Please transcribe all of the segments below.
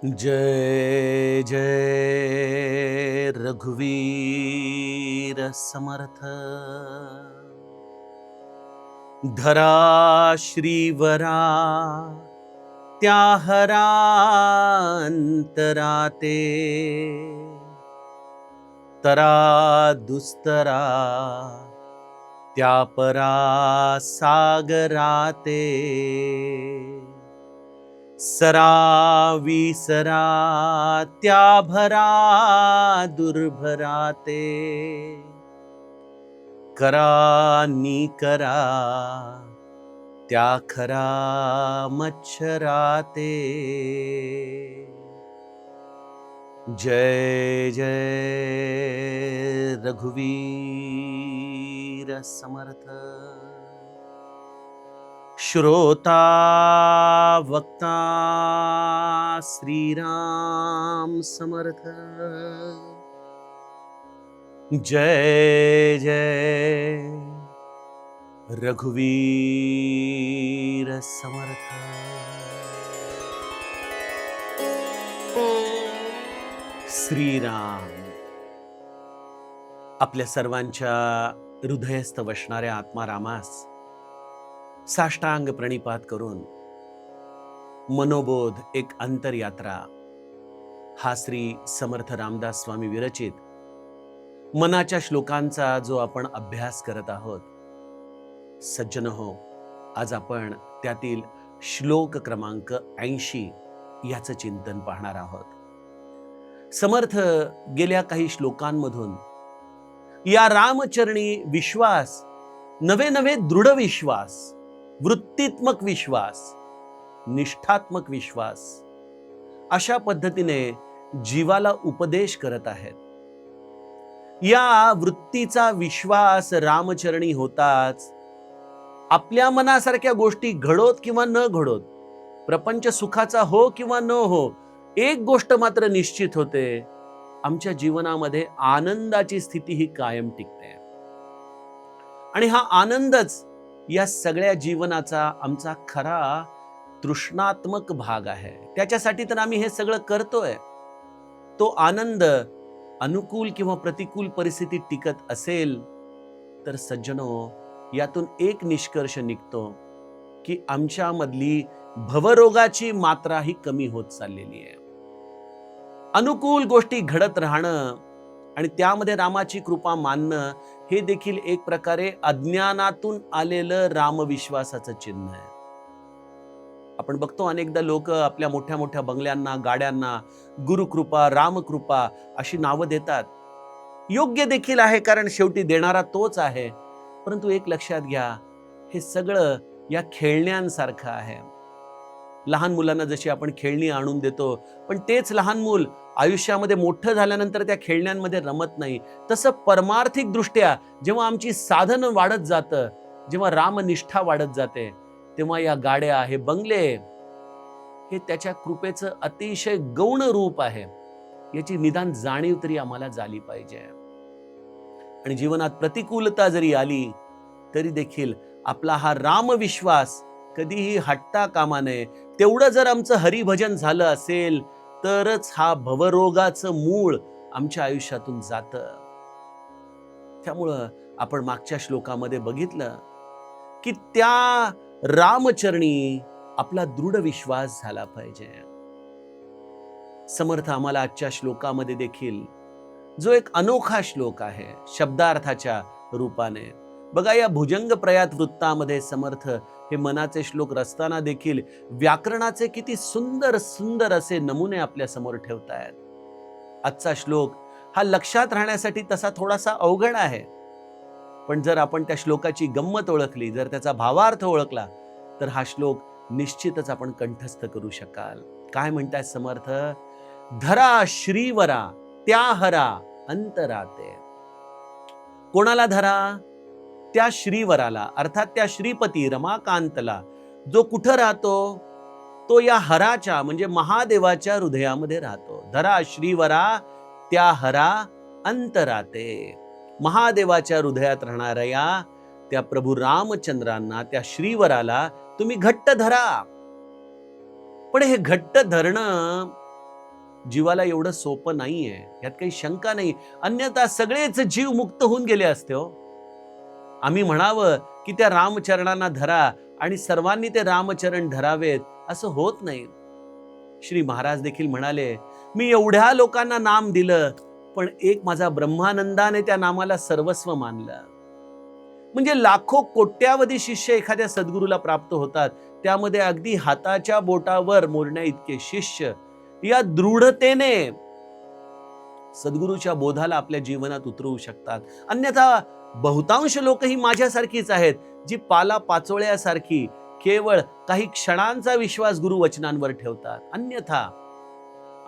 जय जय रघुवीर समर्थ। धरा श्रीवरा त्या हरा अंतराते, तरा दुस्तरा त्या परा सागराते। सरा विसरा त्या भरा दुर्भराते, करा निकरा त्या खरा मच्छराते। जय जय रघुवीर समर्थ। श्रोता वक्ता श्रीराम समर्थ। जय जय रघुवीर समर्थ। श्रीराम आपल्या सर्वांच्या हृदयस्थ वसणाऱ्या आत्मारामास साष्टांग प्रणिपात करून मनोबोध एक अंतरयात्रा हा श्री समर्थ रामदास स्वामी विरचित मनाच्या श्लोकांचा जो आपण अभ्यास करत आहोत, सज्जन हो, आज आपण त्यातील श्लोक क्रमांक 80 याचं चिंतन पाहणार आहोत। समर्थ गेल्या काही श्लोकांमधून या रामचरणी विश्वास, नवे नवे दृढ विश्वास, वृत्तीत्मक विश्वास, निष्ठात्मक विश्वास अशा पद्धतीने जीवाला उपदेश करत आहेत। या वृत्तीचा विश्वास रामचरणी होताच आपल्या मनासारख्या गोष्टी घडोत किंवा न घडोत, प्रपंच सुखाचा हो किंवा न हो, एक गोष्ट मात्र निश्चित होते, आमच्या जीवनामध्ये आनंदाची स्थिती ही कायम टिकते। आणि हा आनंदच या सगळ्या जीवनाचा आमचा खरा तृष्णात्मक भाग आहे। त्याच्यासाठी तर आम्ही हे सगळं करतोय। तो आनंद अनुकूल किंवा प्रतिकूल परिस्थितीत टिकत असेल तर सज्जनो, यातून एक निष्कर्ष निघतो की आमच्यामधली भवरोगाची मात्रा ही कमी होत चाललेली आहे। अनुकूल गोष्टी घडत राहणं आणि त्यामध्ये रामाची कृपा मानणं हे देखील एक प्रकारे अज्ञानातून आलेलं रामविश्वासाचं चिन्ह आहे। आपण बघतो अनेकदा लोक आपल्या मोठ्या मोठ्या बंगल्यांना, गाड्यांना गुरुकृपा, रामकृपा अशी नावं देतात। योग्य देखील आहे, कारण शेवटी देणारा तोच आहे। परंतु एक लक्षात घ्या, हे सगळं या खेळण्यांसारखं आहे। लहान मुलांना जशी आपण खेळणी आणून देतो, पण तेच लहान मूल आयुष्यामध्ये मोठं झाल्यानंतर त्या खेळण्यांमध्ये रमत नाही। तसं परमार्थिक दृष्ट्या जेव्हा आमची साधन वाढत जातं, जेव्हा रामनिष्ठा वाढत जाते, तेव्हा या गाड्या, हे बंगले, हे त्याच्या कृपेचं अतिशय गौण रूप आहे। याची निदान जाणीव तरी आम्हाला झाली पाहिजे। आणि जीवनात प्रतिकूलता जरी आली तरी देखील आपला हा रामविश्वास कधीही हटता कामा नये। तेवढं जर आमचं हरिभजन झालं असेल तरच हा भवरोगाचं मूळ आमच्या आयुष्यातून जातं। त्यामुळं आपण मागच्या श्लोकामध्ये बघितलं की त्या रामचरणी आपला दृढ विश्वास झाला पाहिजे। समर्थ आम्हाला आजच्या श्लोकामध्ये देखील जो एक अनोखा श्लोक आहे शब्दार्थाच्या रूपाने, बघा या भुजंग प्रयात वृत्तामध्ये समर्थ हे मनाचे श्लोक रचताना देखील व्याकरणाचे किती सुंदर सुंदर असे नमुने आपल्या समोर ठेवतायत। आजचा श्लोक हा लक्षात राहण्यासाठी तसा थोडासा अवघड आहे, पण जर आपण त्या श्लोकाची गंमत ओळखली, जर त्याचा भावार्थ ओळखला, तर हा श्लोक निश्चितच आपण कंठस्थ करू शकाल। काय म्हणताय समर्थ? धरा श्रीवरा त्या हरा अंतराते। कोणाला धरा? त्या श्रीवराला, अर्थात त्या श्रीपती रमाकांतला, जो कुठं राहतो? तो या हराच्या म्हणजे महादेवाच्या हृदयामध्ये राहतो। धरा श्रीवरा त्या हरा अंतराते। महादेवाच्या हृदयात राहणाऱ्या त्या प्रभू रामचंद्रांना, त्या श्रीवराला तुम्ही घट्ट धरा। पण हे घट्ट धरणं जीवाला एवढं सोपं नाहीये, यात काही शंका नाही. अन्यथा सगळेच जीव मुक्त होऊन गेले असते हो. आम्ही म्हणावं की त्या रामचरणांना धरा आणि सर्वांनी ते रामचरण धरावेत, असं होत नाही. श्री महाराज देखील म्हणाले, मी एवढ्या लोकांना नाम दिलं, पण एक माझा ब्रह्मानंदाने त्या नामाला सर्वस्व मानलं. म्हणजे लाखो कोट्यावधी शिष्य एखाद्या सद्गुरूला प्राप्त होतात, त्यामध्ये अगदी हाताच्या बोटावर मोजण्या इतके शिष्य या दृढतेने सद्गुरूच्या बोधाला आपल्या जीवनात उतरवू शकतात. अन्यथा बहुतांश लोक ही माझ्यासारखीच आहेत, जी पाला पाचोळ्यासारखी केवळ काही क्षणांचा विश्वास गुरुवचनांवर ठेवतात. अन्यथा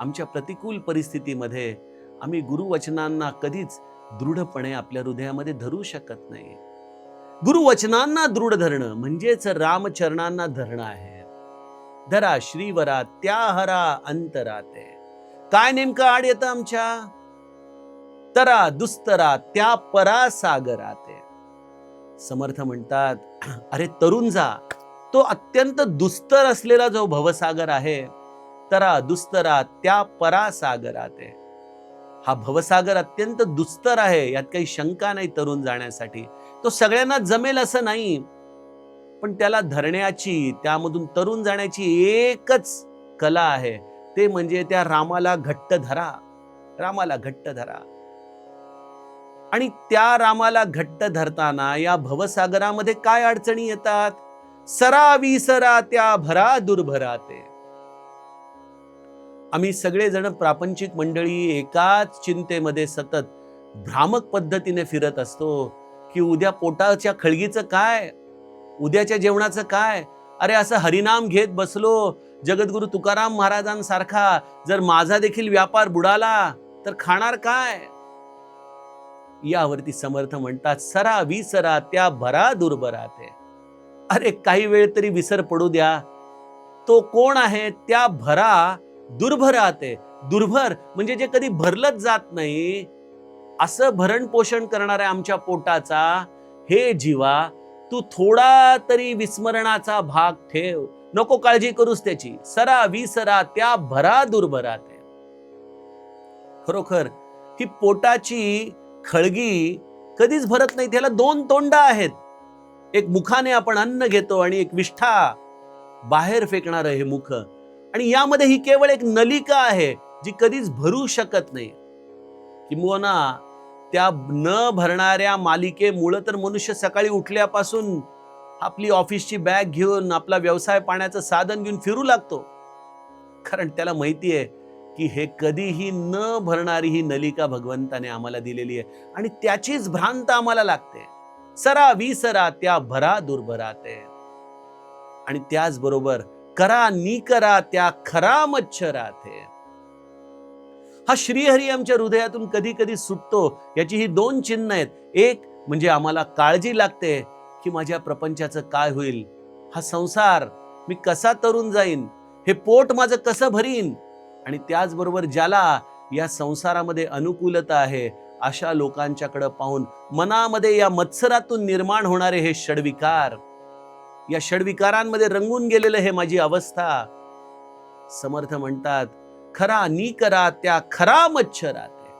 आमच्या प्रतिकूल परिस्थितीमध्ये आम्ही गुरुवचनांना कधीच दृढपणे आपल्या हृदयामध्ये धरू शकत नाही. गुरुवचनांना दृढ धरणं म्हणजेच रामचरणांना धरणं आहे. धरा श्रीवरा त्या हरा अंतराते. काय नेमकं आड येतं आमच्या? तरा दुस्तरा त्या परासागराते. समर्थ म्हणतात, अरे तरुण जा, तो अत्यंत दुस्तर असलेला जो भवसागर आहे, तरा दुस्तरा त्या परासागराते. हा भवसागर अत्यंत दुस्तर आहे, यात काही शंका नाही. तरुण जाण्यासाठी तो सगळ्यांना जमेल असं नाही, पण त्याला धरण्याची, त्यामधून तरुण जाण्याची एकच कला आहे, ते म्हणजे त्या रामाला घट्ट धरा. रामाला घट्ट धरा. आणि त्या रामाला घट्ट धरताना या भवसागरामध्ये काय अडचणी येतात? सरा विसरा त्या भरा दुर्भराते. आम्ही सगळेजण प्रापंचिक मंडळी एकाच चिंतेमध्ये सतत भ्रामक पद्धतीने फिरत असतो की उद्या पोटाच्या खळगीचं काय, उद्याच्या जेवणाचं काय. अरे असं हरिनाम घेत बसलो जगद्गुरु तुकाराम महाराजांसारखा, जर माझा देखील व्यापार बुडाला तर खाणार काय? यावरती समर्थ म्हणतात, सरा विसरा त्या भरा दुर्भराते. अरे काही वेळ तरी विसर पडू द्या. तो कोण आहे? त्या भरा दुर्भराते. दुर्भर म्हणजे जे कधी भरलंच जात नाही, असं भरण पोषण करणाऱ्या आमच्या पोटाचा हे जीवा, तू थोडा तरी विस्मरणाचा भाग ठेव, नको काळजी करूस त्याची. सरा विसरा त्या भरा दुर्भराते. खरोखर ही पोटाची खळगी कधीच भरत नाही. त्याला दोन तोंड आहेत. एक मुखाने आपण अन्न घेतो आणि एक विष्ठा बाहेर फेकणार हे मुख. आणि यामध्ये ही केवळ एक नलिका आहे जी कधीच भरू शकत नाही. किंबहुना त्या न भरणाऱ्या मालिकेमुळे तर मनुष्य सकाळी उठल्यापासून आपली ऑफिसची बॅग घेऊन, आपला व्यवसाय पाण्याचं साधन घेऊन फिरू लागतो. कारण त्याला माहिती आहे की हे कधीही न भरणारी ही नलिका भगवंताने आम्हाला दिलेली आहे आणि त्याचीच भ्रांत आम्हाला लागते. सरा विसरा त्या भरा दुर्भराते. आणि त्याचबरोबर करा निकरा त्या खरा मच्छराते. हा श्रीहरी आमच्या हृदयातून कधी कधी सुटतो, याची ही दोन चिन्ह आहेत. एक म्हणजे आम्हाला काळजी लागते की माझ्या प्रपंचाचं काय होईल, हा संसार मी कसा तरून जाईन, हे पोट माझं कसं भरीन. आणि त्याचबरोबर ज्याला या संसारामध्ये अनुकूलता आहे, अशा लोकांच्याकडे पाहून मनामध्ये या मत्सरातून निर्माण होणारे हे षडविकार, या षडविकारांमध्ये रंगून गेलेलं हे माझी अवस्था. समर्थ म्हणतात, खरा निकरा त्या खरा मच्छराते.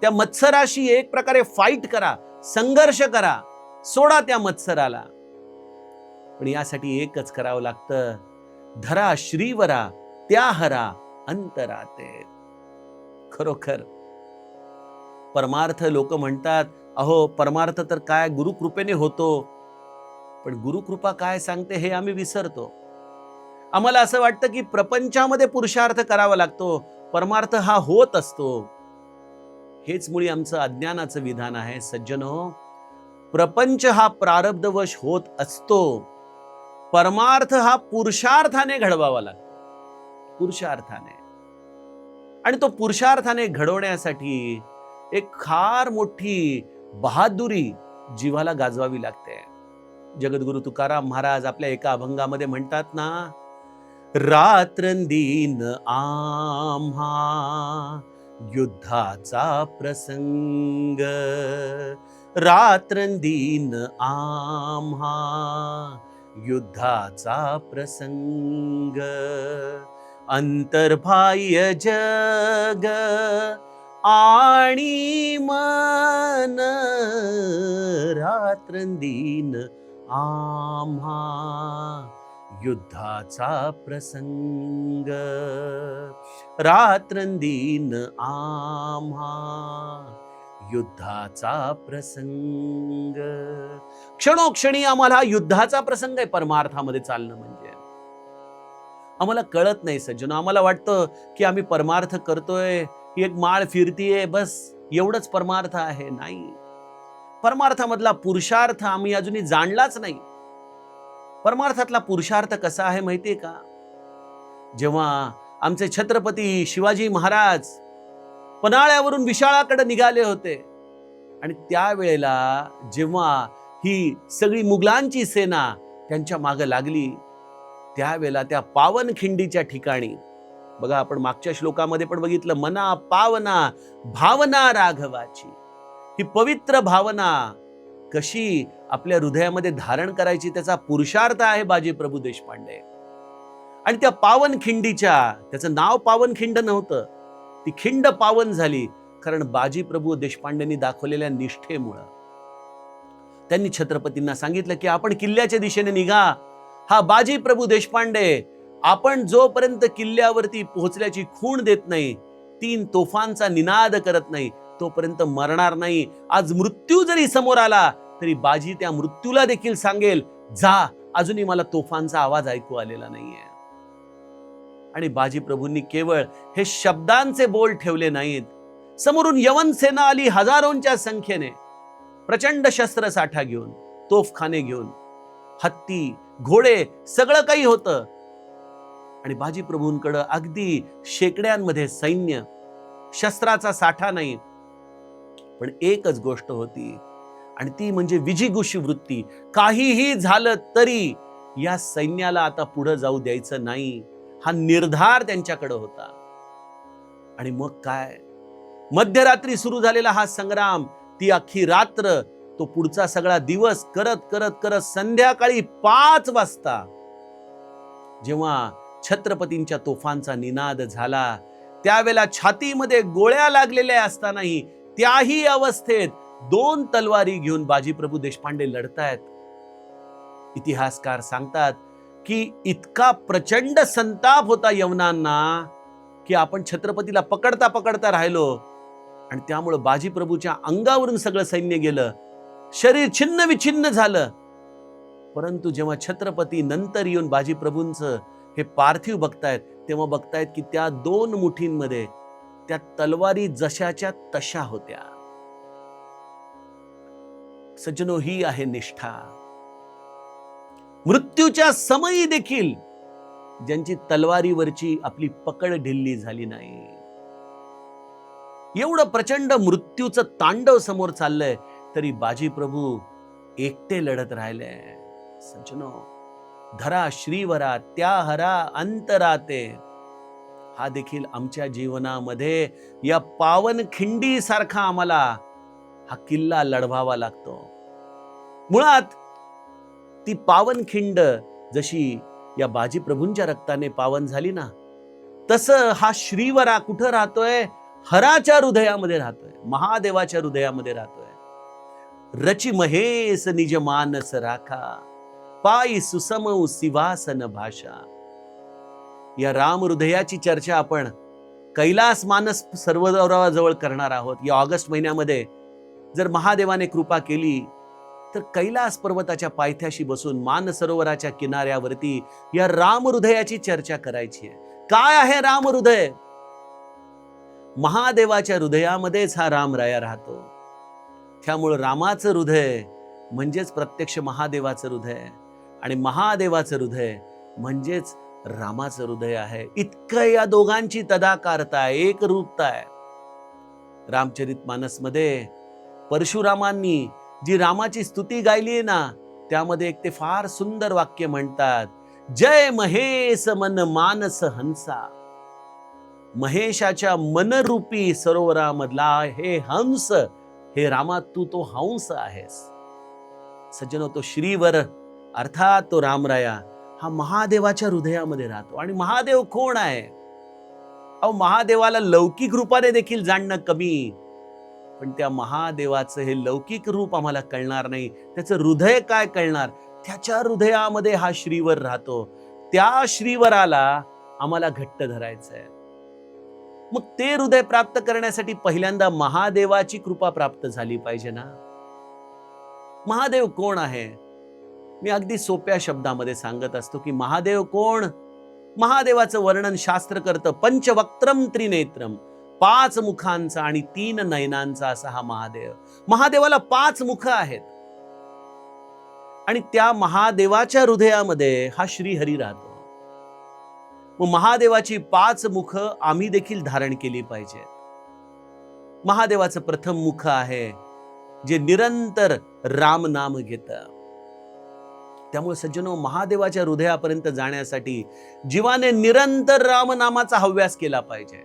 त्या मत्सराशी एक प्रकारे फाईट करा, संघर्ष करा, सोडा त्या मत्सराला. पण यासाठी एकच करावं लागतं, धरा श्रीवरा त्या हरा अंतराते. खरोखर परमार्थ लोक म्हणतात, अहो परमार्थ तर काय गुरुकृपेने होतो. पण गुरुकृपा काय सांगते हे आम्ही विसरतो. आम्हाला असं वाटतं की प्रपंचामध्ये पुरुषार्थ करावा लागतो, परमार्थ हा होत असतो. हेच मुळी आमचं अज्ञानाचं विधान आहे. सज्जनो, प्रपंच हा प्रारब्धवश होत असतो, परमार्थ हा पुरुषार्थाने घडवावा लागतो. पुरुषार्थाने. आणि तो पुरुषार्थाने घडवण्यासाठी एक फार मोठी बहादुरी जीवाला गाजवावी लागते. जगद्गुरु तुकाराम महाराज आपल्या एका अभंगामध्ये म्हणतात ना, रात्रंदीन आम्हा युद्धाचा प्रसंग, रात्रंदीन आम्हा युद्धाचा प्रसंग, अंतर्बाह्य जग आणि मन रात्रंदिन आम्हा युद्धाचा प्रसंग, रात्रंदिन आम्हा युद्धाचा प्रसंग. क्षणोक्षणी आम्हाला युद्धाचा प्रसंग आहे परमार्थामध्ये चालणं म्हणजे. आम्हाला कळत नाही सज्जनो, आम्हाला वाटतं की आम्ही परमार्थ करतोय, ही एक माळ फिरतीये, बस एवढंच परमार्थ आहे. नाही, परमार्थामधला पुरुषार्थ आम्ही अजूनही जाणलाच नाही. परमार्थातला पुरुषार्थ कसा आहे माहितीये का? जेव्हा आमचे छत्रपती शिवाजी महाराज पन्हाळ्यावरून विशाळाकडे निघाले होते आणि त्यावेळेला जेव्हा ही सगळी मुघलांची सेना त्यांच्या मागे लागली, त्यावेळेला त्या पावनखिंडीच्या ठिकाणी बघा, आपण मागच्या श्लोकामध्ये पण बघितलं, मना पावना भावना राघवाची. ही पवित्र भावना कशी आपल्या हृदयामध्ये धारण करायची, त्याचा पुरुषार्थ आहे बाजी प्रभू देशपांडे. आणि त्या पावनखिंडीच्या, त्याचं नाव पावनखिंड नव्हतं, ती खिंड पावन झाली कारण बाजी प्रभू देशपांडेंनी दाखवलेल्या निष्ठेमुळं. त्यांनी छत्रपतींना सांगितलं की आपण किल्ल्याच्या दिशेने निघा. हा बाजी प्रभू देशपांडे, आपण जोपर्यंत किल्ल्यावरती पोहोचल्याची खूण देत नाही, 3 तोफांचा निनाद करत नाही, तोपर्यंत मरणार नाही. आज मृत्यू जरी समोर आला तरी बाजी त्या मृत्यूला देखील सांगेल, जा, अजूनही मला तोफांचा आवाज ऐकू आलेला नाहीये. आणि बाजी प्रभूंनी केवळ हे शब्दांचे बोल ठेवले नाहीत. समोरून यवन सेना आली हजारोंच्या संख्येने, प्रचंड शस्त्रसाठा घेऊन, तोफखाने घेऊन, हत्ती, घोडे, सगळं काही होतं. आणि बाजी प्रभूंकडे अगदी शेकड्यांमध्ये सैन्य, शस्त्राचा साठा नाही, पण एकच गोष्ट होती, आणि ती म्हणजे विजिगुषी वृत्ती. काहीही झालं तरी या सैन्याला आता पुढे जाऊ द्यायचं नाही, हा निर्धार त्यांच्याकडे होता. आणि मग काय, मध्यरात्री सुरू झालेला हा संग्राम, ती अख्खी रात्र, तो पुढचा सगळा दिवस करत करत करत संध्याकाळी 5 वाजता जेव्हा छत्रपतींच्या तोफांचा निनाद झाला, त्यावेळेला छातीमध्ये गोळ्या लागलेल्या असतानाही त्याही अवस्थेत 2 तलवारी घेऊन बाजी प्रभू देशपांडे लढतायत. इतिहासकार सांगतात की इतका प्रचंड संताप होता यवनांना की आपण छत्रपतीला पकडता पकडता राहिलो, आणि त्यामुळे बाजी प्रभूच्या अंगावरून सगळं सैन्य गेलं, शरीर छिन्न विछिन्न झालं. परंतु जेव्हा छत्रपती नंतर येऊन बाजी प्रभूंचं हे पार्थिव बघतायत, तेव्हा बघतायत की त्या 2 मुठींमध्ये त्या तलवारी जशाच्या तशा होत्या. सज्जनो, ही आहे निष्ठा. मृत्यूच्या समयी देखील ज्यांची तलवारीवरची आपली पकड ढिल्ली झाली नाही. एवढं प्रचंड मृत्यूचं तांडव समोर चाललंय तरी बाजी प्रभू एकटे लढत राहिले. सज्जनो, धरा श्रीवरा त्या हरा अंतराते, हा देखील आमच्या जीवनामध्ये या पावनखिंडी सारखा आम्हाला हा किल्ला लढवावा लागतो. मुळात ती पावनखिंड जशी या बाजी प्रभूंच्या रक्ताने पावन झाली ना, तसं हा श्रीवरा कुठं राहतोय? हराच्या हृदयामध्ये राहतोय, महादेवाच्या हृदयामध्ये राहतोय. रची महेश निज मानस राखा, पायी सुसमौ सिवासन भाषा. या राम हृदयाची चर्चा आपण कैलास मानस सरोवराजवळ करणार आहोत. या ऑगस्ट महिन्यामध्ये जर महादेवाने कृपा केली तर कैलास पर्वताच्या पायथ्याशी बसून मानसरोवराच्या किनाऱ्यावरती या राम हृदयाची चर्चा करायची आहे. काय आहे राम हृदय? महादेवाच्या हृदयामध्येच हा रामराया राहतो. त्यामुळे रामाचं हृदय म्हणजेच प्रत्यक्ष महादेवाचं हृदय, आणि महादेवाचं हृदय म्हणजेच रामाचं हृदय आहे. इतकं या दोघांची तदाकारता आहे, एकरूपता आहे. रामचरितमानसमध्ये परशुरामांनी जी रामाची स्तुती गायली ना, त्यामध्ये एक ते फार सुंदर वाक्य म्हणतात, जय महेश मन मानस हंसा. महेशाच्या मनरूपी सरोवरामधला हे हंस, हे रामा तू तो हंस आहेस. सज्जनो, तो श्रीवर अर्थात तो रामराया, हा महादेवाच्या हृदयामध्ये राहतो. आणि महादेव कोण आहे? अहो, महादेवाला लौकिक रूपाने देखील जाणणं कमी, पण त्या महादेवाचं हे लौकिक रूप आम्हाला कळणार नाही. त्याचं हृदय काय कळणार? त्याच्या हृदयामध्ये हा श्रीवर राहतो. त्या श्रीवराला आम्हाला घट्ट धरायचंय. मग ते हृदय प्राप्त करण्यासाठी पहिल्यांदा महादेवाची कृपा प्राप्त झाली पाहिजे ना. महादेव कोण आहे? मी अगदी सोप्या शब्दामध्ये सांगत असतो की महादेव कोण? महादेवाचं वर्णन शास्त्र करतं. पंचवक्त्रम त्रिनेत्रम, 5 मुखांचा आणि 3 नयनांचा असा हा महादेव. महादेवाला 5 मुख आहेत आणि त्या महादेवाच्या हृदयामध्ये हा श्रीहरी राहतो. मग महादेवाची 5 मुख आम्ही देखील धारण केली पाहिजेत. महादेवाचं प्रथम मुख आहे जे निरंतर राम नाम घेतं. त्यामुळे सज्जनो, महादेवाच्या हृदयापर्यंत जाण्यासाठी जीवाने निरंतर रामनामाचा हव्यास केला पाहिजे.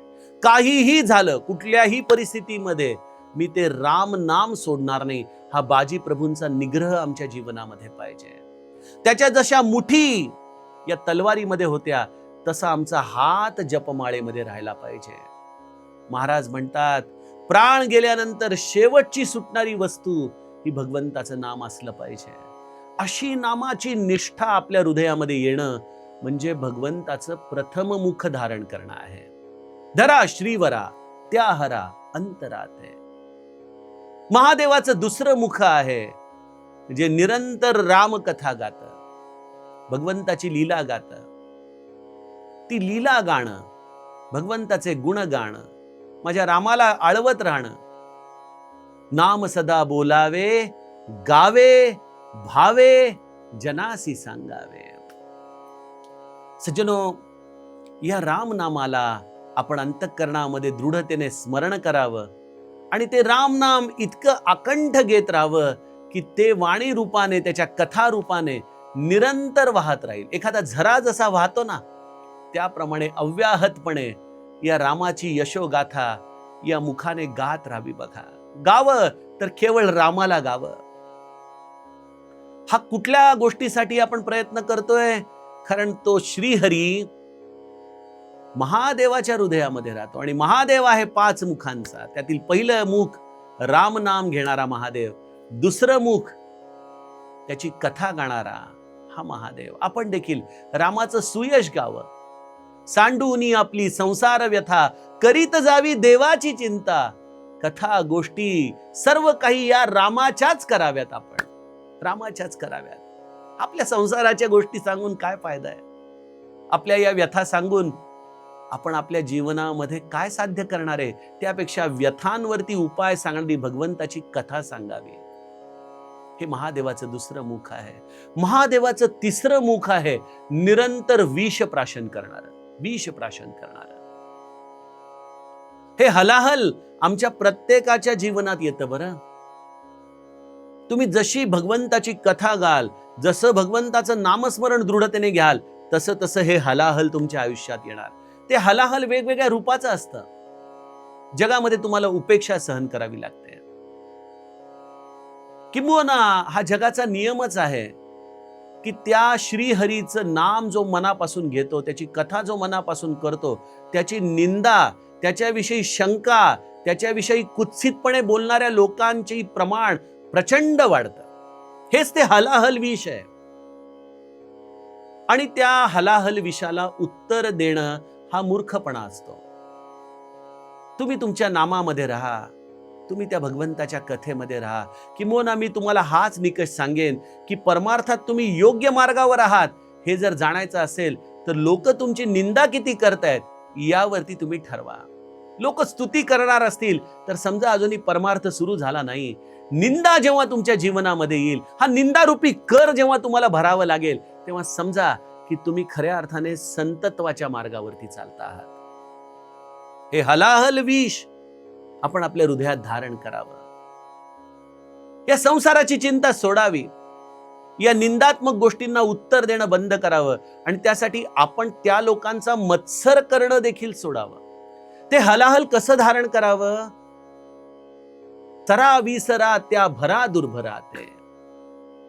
काहीही झालं, कुठल्याही परिस्थितीमध्ये मी ते राम नाम सोडणार नाही, हा बाजी प्रभूंचा निग्रह आमच्या जीवनामध्ये पाहिजे. त्याच्या जशा मुठी या तलवारीमध्ये होत्या, तसा आमचा हात जपमाळेमध्ये राहायला पाहिजे. महाराज म्हणतात, प्राण गेल्यानंतर शेवटची सुटणारी वस्तू ही भगवंताचं नाम असलं पाहिजे. अशी नामाची निष्ठा आपल्या हृदयामध्ये येणं म्हणजे भगवंताचं प्रथम मुख धारण करणं आहे. धरा श्रीवरा त्या हरा अंतरात आहे. महादेवाचं दुसरं मुख आहे जे निरंतर रामकथा गात, भगवंताची लीला गात. ती लीला गाणं, भगवंताचे गुण गाणं, माझ्या रामाला आळवत राहणं. नाम सदा बोलावे, गावे, भावे, जनासी सांगावे. सज्जनो, या राम नामाला आपण अंतःकरणामध्ये दृढतेने स्मरण करावं आणि ते राम नाम इतकं अकंठ घेत राहावं की ते वाणी रूपाने, त्याच्या कथा रूपाने निरंतर वाहत राहील. एखादा झरा जसा वाहतो ना, त्याप्रमाणे अव्याहतपणे या रामाची यशोगाथा या मुखाने गात राहावी. बघा, गावं तर केवळ रामाला गावं. हा कुठल्या गोष्टीसाठी आपण प्रयत्न करतोय? कारण तो श्रीहरी महादेवाच्या हृदयामध्ये राहतो आणि महादेव आहे 5 मुखांचा. त्यातील पहिलं मुख राम नाम घेणारा महादेव, दुसरं मुख त्याची कथा गाणारा हा महादेव. आपण देखील रामाचं सुयश गावं. सांडूनी आपली संसार व्यथा, करीत जावी देवाची चिंता. कथा गोष्टी सर्व काही या रामाच्याच कराव्यात. आपण रामाच्याच कराव्यात. आपल्या संसाराच्या गोष्टी सांगून काय फायदा आहे? आपल्या या व्यथा सांगून आपण आपल्या जीवनामध्ये काय साध्य करणार आहे? त्यापेक्षा व्यथांवरती उपाय सांगणारी भगवंताची कथा सांगावी. हे महादेवाचं दुसरं मुख आहे. महादेवाचं तिसरं मुख आहे निरंतर विष प्राशन करणारं, विष प्राशन करणारं. हे हलाहल आमच्या प्रत्येकाच्या जीवनात येतं. बरं, तुम्ही जशी भगवंताची कथा गाल, जसं भगवंताचं नामस्मरण दृढतेने घ्याल, तसं तसं हे हलाहल तुमच्या आयुष्यात येणार. ते हलाहल वेगवेगळ्या रूपाचं असतं. जगामध्ये तुम्हाला उपेक्षा सहन करावी लागते, किंबहुना हा जगाचा नियमच आहे की त्या श्रीहरीचं नाम जो मनापासून घेतो, त्याची कथा जो मनापासून करतो, त्याची निंदा, त्याच्याविषयी शंका, त्याच्याविषयी कुत्सितपणे बोलणाऱ्या लोकांचे प्रमाण प्रचंड वाढतं. हेच ते हलाहल विष आहे. आणि त्या हलाहल विषाला उत्तर देणं हा मूर्खपणा असतो. तुम्ही तुमच्या नामामध्ये राहा, तुम्ही त्या भगवंताच्या कथेमध्ये राहा. किंबहुना मी तुम्हाला हाच निकष सांगेन की परमार्थात तुम्ही योग्य मार्गावर आहात हे जर जाणायचं असेल तर लोक तुमची निंदा किती करतायत यावरती तुम्ही ठरवा. लोक स्तुती करणार असतील तर समजा अजूनही परमार्थ सुरू झाला नाही. निंदा जेव्हा तुमच्या जीवनामध्ये येईल, हा निंदारूपी कर जेव्हा तुम्हाला भरावं लागेल, तेव्हा समजा की तुम्ही खऱ्या अर्थाने संतत्वाच्या मार्गावरती चालता आहात. हे हलाहल विष आपण आपल्या हृदयात धारण करावं. या संसाराची चिंता सोडावी. या निंदात्मक गोष्टींना उत्तर देणं बंद करावं आणि त्यासाठी आपण त्या लोकांचा मत्सर करणं देखील सोडावं. ते हलाहल कसं धारण करावं? सरा विसरा त्या भरा दुर्भरा ते.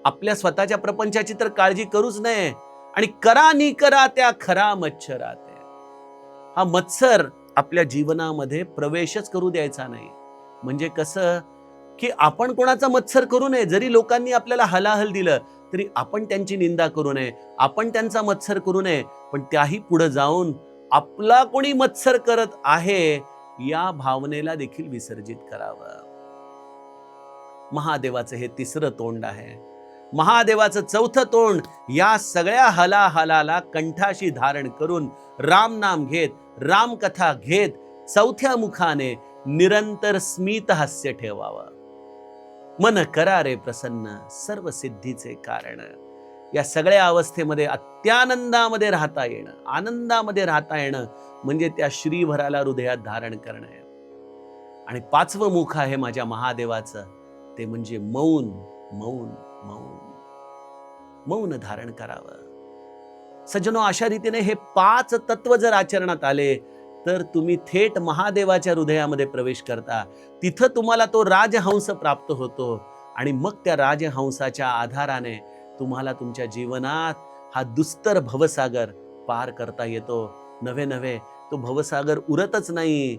आपल्या स्वतःच्या प्रपंचाची तर काळजी करूच नये, आणि करा नि करा त्या खरा मच्छराते. हा मत्सर आपल्या जीवनामध्ये प्रवेशच करू द्यायचा नाही. म्हणजे कसं की आपण कोणाचा मत्सर करू नये. जरी लोकांनी आपल्याला हलाहल दिलं तरी आपण त्यांची निंदा करू नये, आपण त्यांचा मत्सर करू नये. पण त्याही पुढे जाऊन आपला कोणी मत्सर करत आहे या भावनेला देखील विसर्जित करावं. महादेवाचं हे तिसरं तोंड आहे. महादेवाचं चौथं तोंड या सगळ्या हलाहलाला कंठाशी धारण करून रामनाम घेत, रामकथा घेत, चौथ्या मुखाने निरंतर स्मित हास्य ठेवावं. मन करा रे प्रसन्न सर्व सिद्धीचे कारण. या सगळ्या अवस्थेमध्ये अत्यानंदामध्ये राहता येणं, आनंदामध्ये राहता येणं म्हणजे त्या श्रीभराला हृदयात धारण करणं. आणि पाचवं मुख आहे माझ्या महादेवाचं, ते म्हणजे मौन. मौन मौन मौन धारण करावं. सज्जनो, अशा रीतीने हे 5 तत्व जर आचरणात आले तर तुम्ही थेट महादेवाच्या हृदयामध्ये प्रवेश करता. तिथं तुम्हाला तो राजहंस प्राप्त होतो आणि मग त्या राजहंसाच्या आधाराने तुम्हाला तुमच्या जीवनात हा दुस्तर भवसागर पार करता येतो. नव्हे नव्हे तो भवसागर उरतच नाही.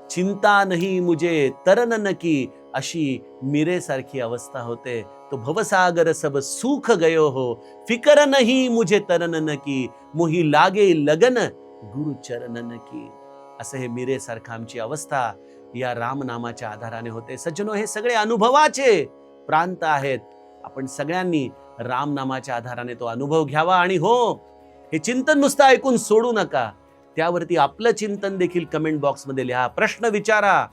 चिंता नाही मुझे तरन न की अशी मीरेसारखी अवस्था होते. तो भवसागर सब सुख गयो हो, फिकर नहीं मुझे तरन न की, मोही लागे लगन गुरु चरणन की. असं हे मीरेसारखं आमची अवस्था या रामनामाच्या आधाराने होते. सज्जनो, हे सगळे अनुभवाचे प्रांत आहेत. आपण सगळ्यांनी रामनामाच्या आधाराने तो अनुभव घ्यावा. आणि हो, हे चिंतन नुसतं ऐकून सोडू नका. त्यावरती आपलं चिंतन देखील कमेंट बॉक्समध्ये लिहा, प्रश्न विचारा.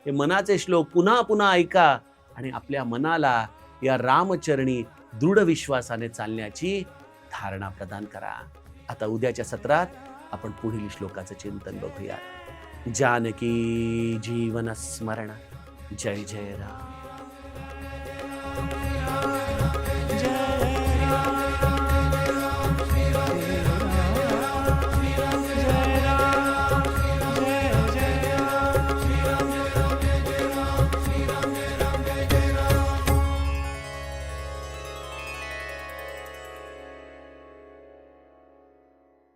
हे मनाचे श्लोक पुन्हा पुन्हा ऐका आणि आपल्या मनाला या रामचरणी दृढ विश्वासाने चालण्याची धारणा प्रदान करा. आता उद्याच्या सत्रात आपण पुढील श्लोकाचं चिंतन बघूया. जानकी जीवन स्मरण. जय जय राम.